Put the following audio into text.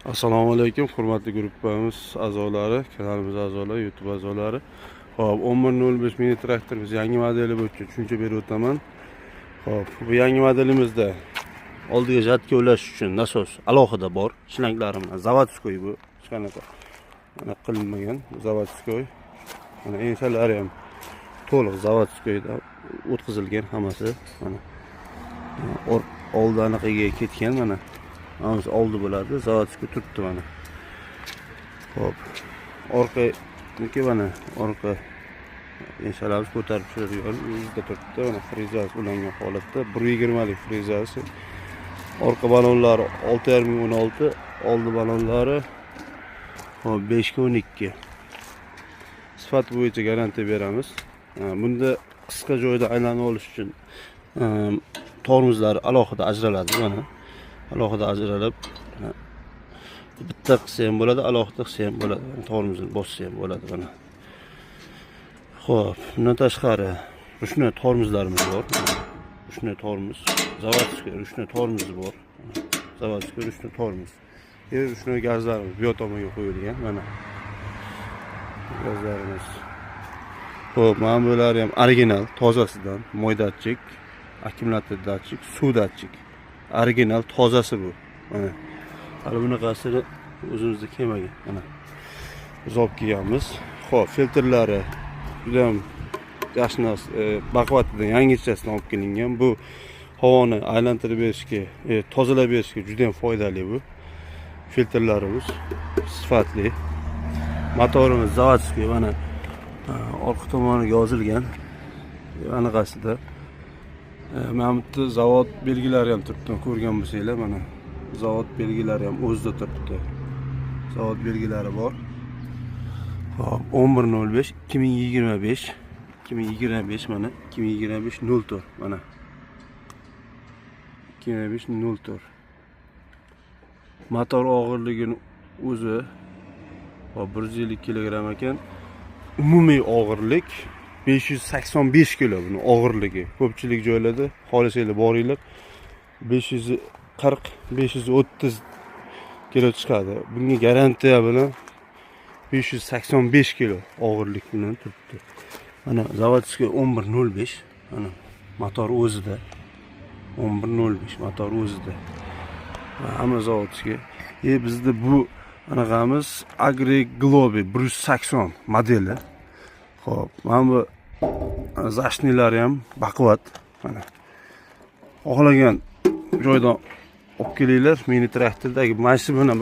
Assalomu alaykum, hurmatli guruhimiz a'zolari, kanalimiz a'zolari, YouTube a'zolari. Xo'p, 1105 mini traktorimiz yangi modeli bo'yicha tushuncha berib o'taman. Xo'p, bu yangi modelimizda oldiga jadga ulash uchun nasos alohida bor. Shlanklar bilan zavodskoy bu. Hech qanaqa qilinmagan zavodskoy. Mana ensalari ham to'liq zavodskoyda o'tkazilgan hammasi. Mana oldiniga ketgan mana. Hammasi oldi bo'ladi, zavodskiy turibdi mana. Xo'p, orqaniki mana, orqa inshalarimiz ko'tarib tushirgan yuzda turibdi. Mana frezasi ulangan holatda 120 lik frezasi. Orqa balonlari 6016, oldi balonlari 512. Sifat bo'yicha garantiya beramiz. Bunda qisqa joyda aylanib olish uchun tormozlar alohida ajraladi mana. Alohida ajralib, bitta qilsa ham bo'ladi, alohida qilsa ham bo'ladi. Tormozni bossa ham bo'ladi mana. Xo'p, bundan tashqari ruchnoy tormozlarimiz bor. Ruchnoy tormoz, zavodskiy ruchnoy tormozi bor. Zavodskiy ruchnoy tormoz. Ruchnoy gazlarimiz bu tomonga qo'yilgan mana. Gazlarimiz. Xo'p, mana bular ham original, tozasidan moy datchik, akkumulyator datchik, suv datchik. Original tozasi bu. Mana. Hali bunaqasini o'zimizda kelmagan. Mana. Biz olib kelganmiz. Xo'p, filtrlari juda ham yaxshi baquvvatdan yangichasidan olib kelingan. Bu havoni aylantirib berishga, tozalab berishga juda ham foydali bu. Filtrlarimiz sifatli. Motorimiz zavodskiy mana orqa tomoniga yozilgan. Anaqasida mana bu zavod belgilari ham turibdi. Ko'rgan bo'lsanglar mana zavod belgilari ham o'zida turibdi. Zavod belgilari bor. Hop, 1105 2025 mana 2025 04 mana 2025 04. Motor og'irligini o'zi 150 kilogramm ekan. Umumiy og'irlik 585 kilo buni og'irligi. Ko'pchilik joylarda xohlasanglar boringlar 540 530 kilo chiqadi. Bunga garantiya bilan 585 kilo og'irlik bilan turibdi. Mana zavodskiy 1105 mana motor o'zida 1105 motor o'zida. Hamma zavodskiy. Bizda bu anaqamiz Agri Globe 180 modeli. Xo'p, mana bu zashnilari ham baquvvat. Mana xohlagan joydan olib kelinglar. Mini traktordagi mashina bilan